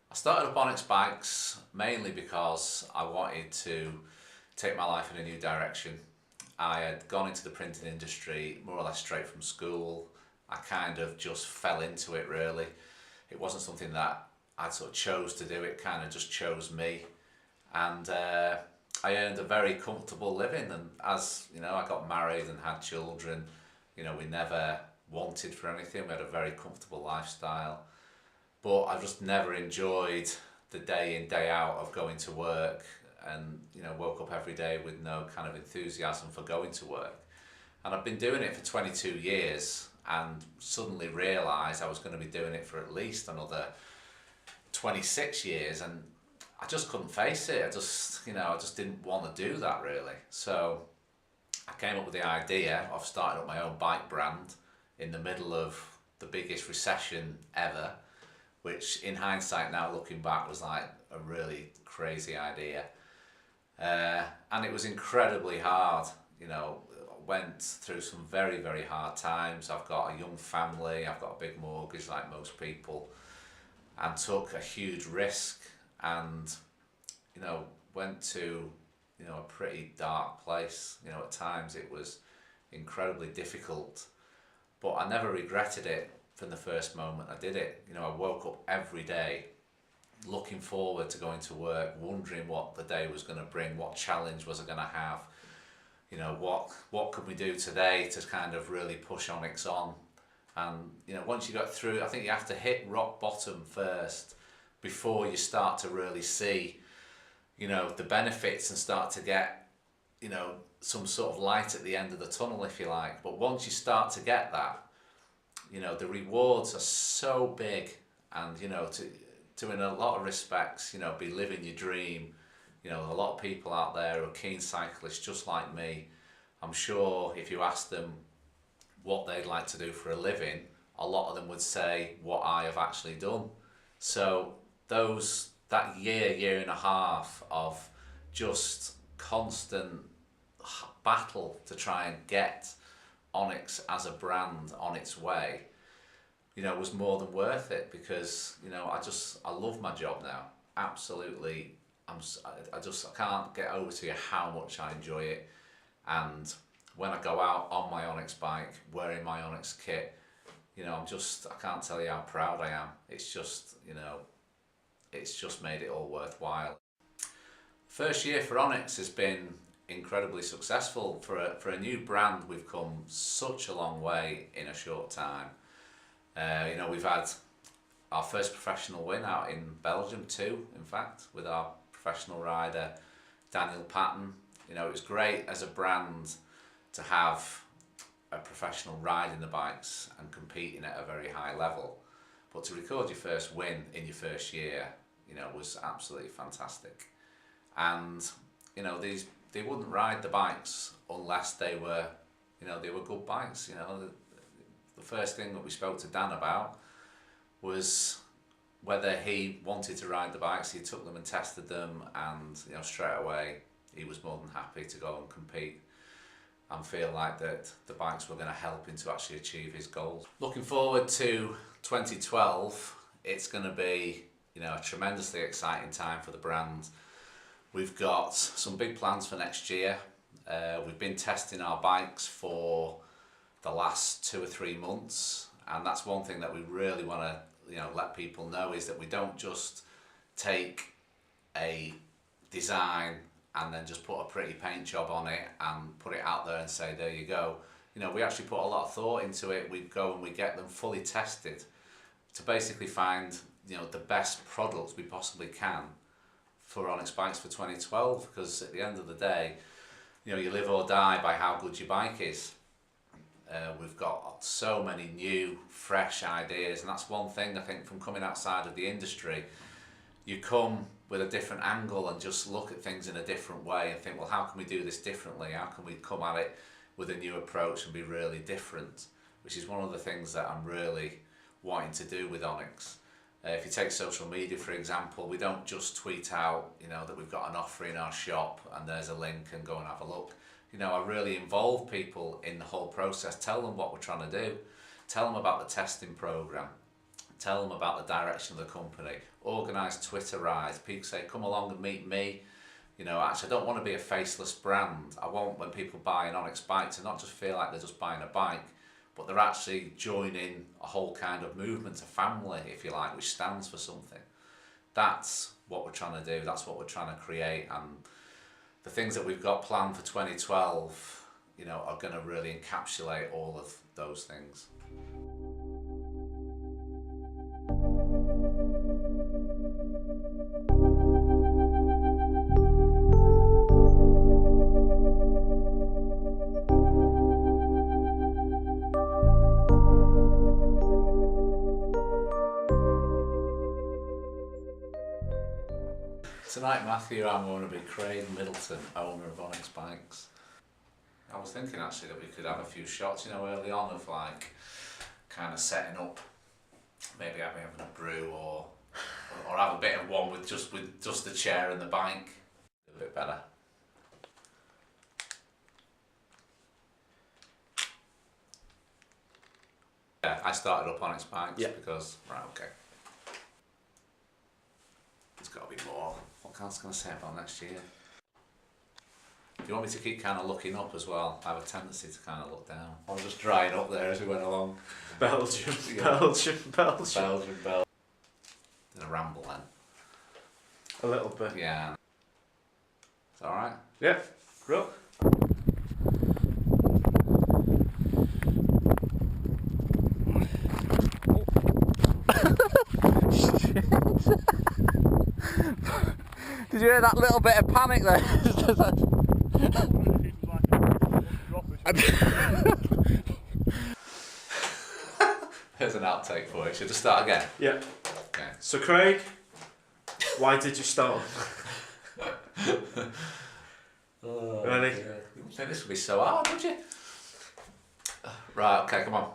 I started up Onix Bikes mainly because I wanted to take my life in a new direction. I had gone into the printing industry more or less straight from school. I kind of just fell into it really. It wasn't something that I sort of chose to do, it kind of just chose me. And I earned a very comfortable living, and as you know, I got married and had children. You know, we never wanted for anything, we had a very comfortable lifestyle. But I've just never enjoyed the day in, day out of going to work, and you know, woke up every day with no kind of enthusiasm for going to work. And I've been doing it for 22 years and suddenly realised I was going to be doing it for at least another 26 years, and I just couldn't face it. I just didn't want to do that really. So I came up with the idea of starting up my own bike brand in the middle of the biggest recession ever, which in hindsight now looking back was like a really crazy idea. And it was incredibly hard, you know, went through some very, very hard times. I've got a young family, I've got a big mortgage like most people, and took a huge risk and, you know, went to, you know, a pretty dark place. You know, at times it was incredibly difficult, but I never regretted it. From the first moment I did it. You know, I woke up every day looking forward to going to work, wondering what the day was going to bring, what challenge was I going to have, you know, what could we do today to kind of really push Onix on. And you know, once you got through, I think you have to hit rock bottom first before you start to really see, you know, the benefits and start to get, you know, some sort of light at the end of the tunnel, if you like. But once you start to get that, you know, the rewards are so big, and you know, to in a lot of respects, you know, be living your dream. You know, a lot of people out there are keen cyclists just like me. I'm sure if you ask them what they'd like to do for a living, a lot of them would say what I have actually done. So that year and a half of just constant battle to try and get Onix as a brand on its way, you know, was more than worth it, because you know, I love my job now, absolutely. I can't get over to you how much I enjoy it. And when I go out on my Onix bike wearing my Onix kit, you know, I can't tell you how proud I am. It's just, you know, it's just made it all worthwhile. First year for Onix has been incredibly successful. For a new brand, we've come such a long way in a short time. You know, we've had our first professional win out in Belgium, two in fact, with our professional rider Daniel Patton. You know, it was great as a brand to have a professional riding the bikes and competing at a very high level, but to record your first win in your first year, you know, was absolutely fantastic. And you know, they wouldn't ride the bikes unless they were, you know, they were good bikes. You know, the first thing that we spoke to Dan about was whether he wanted to ride the bikes. He took them and tested them, and you know, straight away he was more than happy to go and compete and feel like that the bikes were going to help him to actually achieve his goals. Looking forward to 2012, it's going to be, you know, a tremendously exciting time for the brand. We've got some big plans for next year. We've been testing our bikes for the last 2 or 3 months, and that's one thing that we really want to, you know, let people know, is that we don't just take a design and then just put a pretty paint job on it and put it out there and say, there you go. You know, we actually put a lot of thought into it. We go and we get them fully tested to basically find the best products we possibly can for Onix Bikes for 2012, because at the end of the day, you live or die by how good your bike is. We've got so many new, fresh ideas, and that's one thing I think from coming outside of the industry. You come with a different angle and just look at things in a different way and think, well, how can we do this differently? How can we come at it with a new approach and be really different? Which is one of the things that I'm really wanting to do with Onix. If you take social media, for example, we don't just tweet out, that we've got an offer in our shop and there's a link and go and have a look. I really involve people in the whole process, tell them what we're trying to do, tell them about the testing program, tell them about the direction of the company, organise Twitter rides. People say, come along and meet me. Actually, I don't want to be a faceless brand. I want, when people buy an Onix bike, to not just feel like they're just buying a bike, but they're actually joining a whole kind of movement, a family, if you like, which stands for something. That's what we're trying to do, that's what we're trying to create, and the things that we've got planned for 2012, are going to really encapsulate all of those things. Tonight, Matthew, I'm going to be Craig Middleton, owner of Onix Bikes. I was thinking actually that we could have a few shots, early on of like kind of setting up, maybe having a brew or have a bit of one with just the chair and the bike. A bit better. Yeah, I started up Onix Bikes because, right, okay. There's got to be more. What else can I say about next year? Do you want me to keep kind of looking up as well? I have a tendency to kind of look down. I was just drying up there as we went along. Belgium. Did a ramble then? A little bit. Yeah. Is that alright? Yeah. Cool. Did you hear that little bit of panic there? Here's an outtake for you. Should I start again? Yeah. Okay. So Craig, why did you start? Oh, Ready? You wouldn't think this would be so hard, would you? Right, okay, come on.